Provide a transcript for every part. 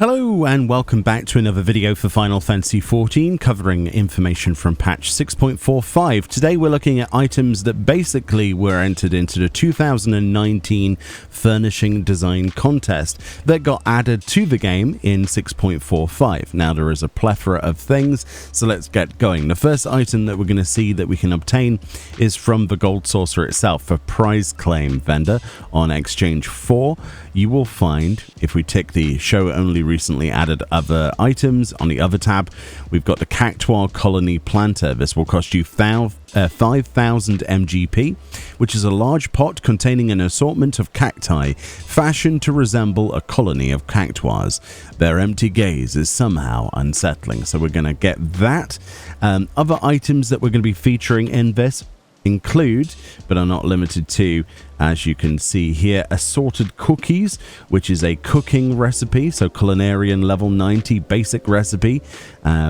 Hello and welcome back to another video for Final Fantasy XIV covering information from patch 6.45. Today we're looking at items that basically were entered into the 2019 Furnishing Design Contest that got added to the game in 6.45. Now there is a plethora of things, so let's get going. The first item that we're going to see that we can obtain is from the Gold Saucer itself, a prize claim vendor on Exchange 4. You will find, if we tick the show only recently added other items on the other tab, we've got the Cactuar Colony Planter. This will cost you 5,000 MGP, which is a large pot containing an assortment of cacti fashioned to resemble a colony of cactuars. Their empty gaze is somehow unsettling, so we're going to get that. Other items that we're going to be featuring in this include, but are not limited to, as you can see here, assorted cookies, which is a cooking recipe, so culinarian level 90 basic recipe,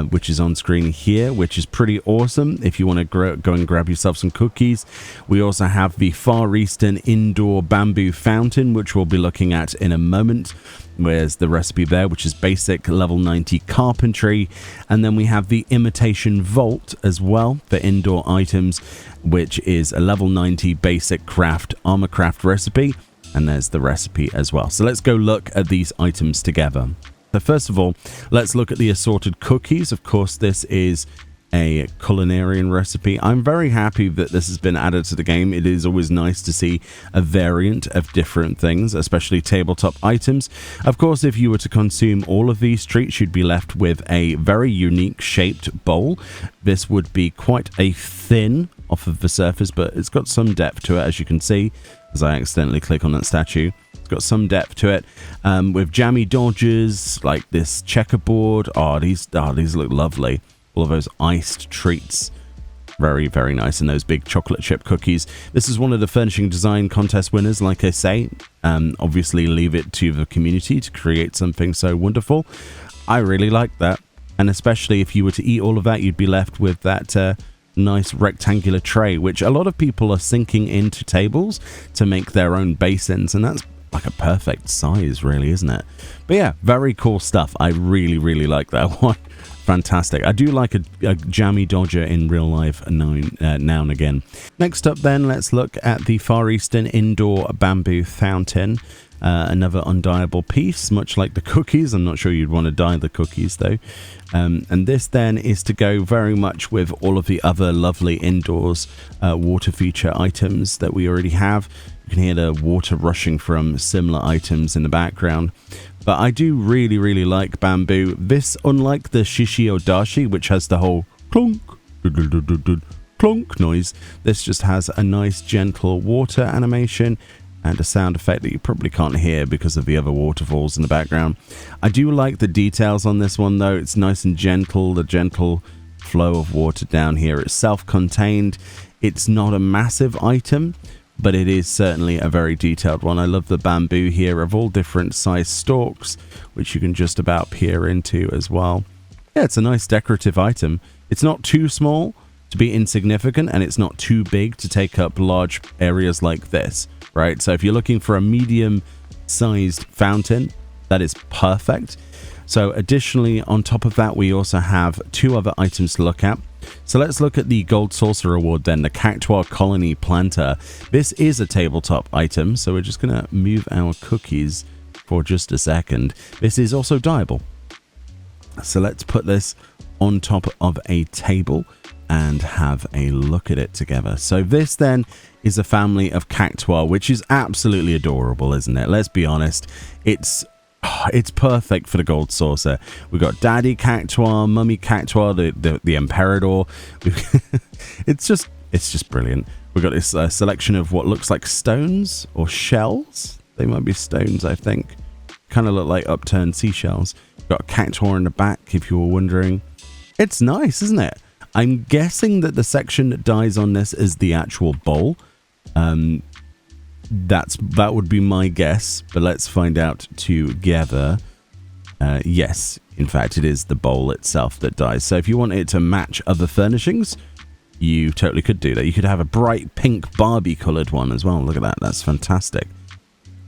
which is on screen here, which is pretty awesome if you want to go and grab yourself some cookies. We also have the Far Eastern Indoor Bamboo Fountain, which we'll be looking at in a moment. Where's the recipe there, which is basic level 90 carpentry. And then we have the Imitation Vault as well for indoor items, which is a level 90 basic craft armor craft recipe. And there's the recipe as well. So let's go look at these items together. So first of all, let's look at the assorted cookies. Of course, this is a culinarian recipe. I'm very happy that this has been added to the game. It is always nice to see a variant of different things, especially tabletop items. Of course, if you were to consume all of these treats, you'd be left with a very unique shaped bowl. This would be quite a thin off of the surface, but it's got some depth to it, as you can see, as I accidentally click on that statue. It's got some depth to it, with jammy dodgers, like this checkerboard. These look lovely. All of those iced treats, very, very nice, and those big chocolate chip cookies. This is one of the Furnishing Design Contest winners, like I say. Obviously, leave it to the community to create something so wonderful. I really like that, and especially if you were to eat all of that, you'd be left with that nice rectangular tray, which a lot of people are sinking into tables to make their own basins, and that's like a perfect size, really, isn't it? But yeah, very cool stuff. I really, really like that one. Fantastic. I do like a jammy dodger in real life now and again. Next up then, let's look at the Far Eastern Indoor Bamboo Fountain. Another undyeable piece, much like the cookies. I'm not sure you'd want to dye the cookies though. And this then is to go very much with all of the other lovely indoors water feature items that we already have. You can hear the water rushing from similar items in the background. But I do really, really like bamboo. This, unlike the Shishiodashi, which has the whole clunk, clunk noise, this just has a nice gentle water animation and a sound effect that you probably can't hear because of the other waterfalls in the background. I do like the details on this one though. It's nice and gentle, the gentle flow of water down here. It's self-contained. It's not a massive item, but it is certainly a very detailed one. I love the bamboo here of all different size stalks, which you can just about peer into as well. Yeah, it's a nice decorative item. It's not too small to be insignificant, and it's not too big to take up large areas like this, right? So if you're looking for a medium-sized fountain, that is perfect. So additionally, on top of that, we also have two other items to look at. So let's look at the Gold Saucer Award then, the Cactuar Colony Planter. This is a tabletop item, so we're just going to move our cookies for just a second. This is also dyeable. So let's put this on top of a table and have a look at it together. So this then is a family of cactuar, which is absolutely adorable, isn't it? Let's be honest. It's perfect for the Gold Saucer. We've got Daddy Cactuar, Mummy Cactuar, the Emperador. It's just brilliant. We've got this selection of what looks like stones or shells. They might be stones, I think. Kind of look like upturned seashells. We've got a Cactuar in the back, if you were wondering. It's nice, isn't it? I'm guessing that the section that dies on this is the actual bowl. That would be my guess, but let's find out together. Yes, in fact, it is the bowl itself that dies. So if you want it to match other furnishings, you totally could do that. You could have a bright pink Barbie coloured one as well. Look at that. That's fantastic.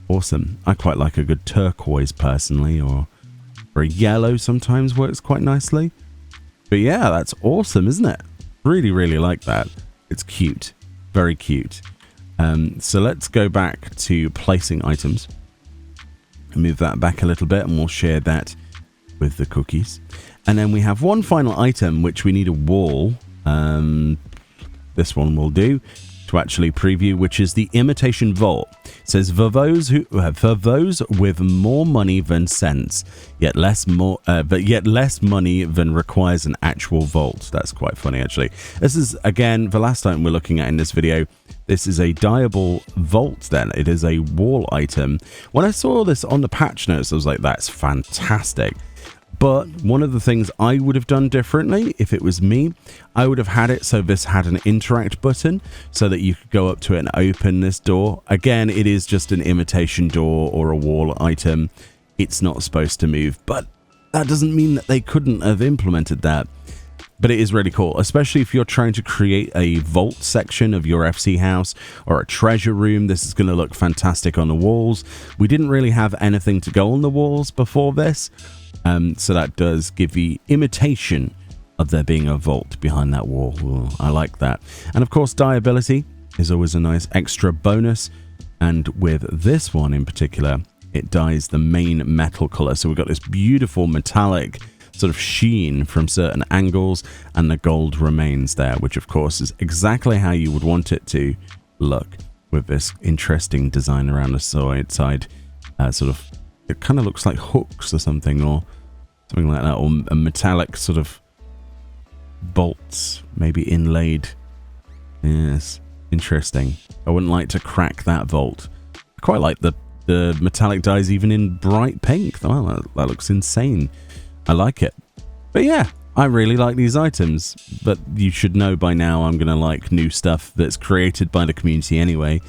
Awesome. I quite like a good turquoise personally, or or a yellow sometimes works quite nicely. But yeah, that's awesome, isn't it? Really, really like that. It's cute. Very cute. So let's go back to placing items. Move that back a little bit and we'll share that with the cookies. And then we have one final item, which we need a wall. This one will do to actually preview, which is the imitation vault. It says for those with more money than sense, yet less money than requires an actual vault. That's quite funny, actually. This is again the last item we're looking at in this video. This is a dyeable vault. Then it is a wall item. When I saw this on the patch notes, I was like, that's fantastic. But one of the things I would have done differently, if it was me, I would have had it so this had an interact button so that you could go up to it and open this door. Again, it is just an imitation door or a wall item. It's not supposed to move, but that doesn't mean that they couldn't have implemented that. But it is really cool, especially if you're trying to create a vault section of your FC house or a treasure room. This is going to look fantastic on the walls. We didn't really have anything to go on the walls before this. So that does give the imitation of there being a vault behind that wall. Ooh, I like that. And of course, dyeability is always a nice extra bonus. And with this one in particular, it dyes the main metal color. So we've got this beautiful metallic sort of sheen from certain angles, and the gold remains there, which of course is exactly how you would want it to look, with this interesting design around the side sort of. It kind of looks like hooks or something like that, or a metallic sort of bolts, maybe inlaid. Yes, interesting. I wouldn't like to crack that vault. I quite like the metallic dyes even in bright pink. Oh, that looks insane. I like it. But yeah, I really like these items, but you should know by now I'm going to like new stuff that's created by the community anyway.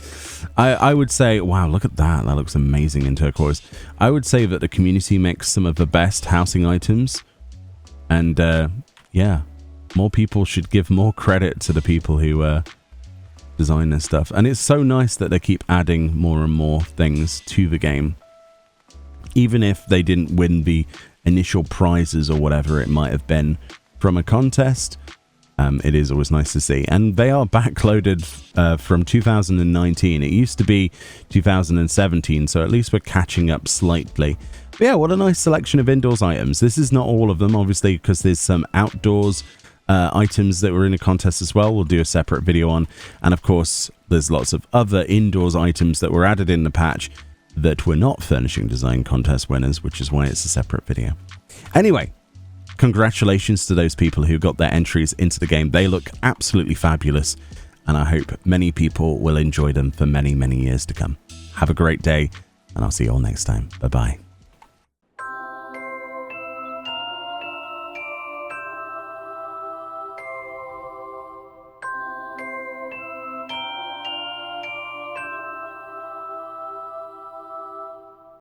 I would say, wow, look at that. That looks amazing in turquoise. I would say that the community makes some of the best housing items. And yeah, more people should give more credit to the people who design this stuff. And it's so nice that they keep adding more and more things to the game. Even if they didn't win the initial prizes or whatever it might have been from a contest, it is always nice to see. And they are backloaded from 2019. It used to be 2017, so at least we're catching up slightly. But yeah, what a nice selection of indoors items. This is not all of them, obviously, because there's some outdoors items that were in a contest as well. We'll do a separate video on. And of course, there's lots of other indoors items that were added in the patch that were not Furnishing Design contest winners, which is why it's a separate video. Anyway, congratulations to those people who got their entries into the game. They look absolutely fabulous, and I hope many people will enjoy them for many, many years to come. Have a great day, and I'll see you all next time. Bye-bye.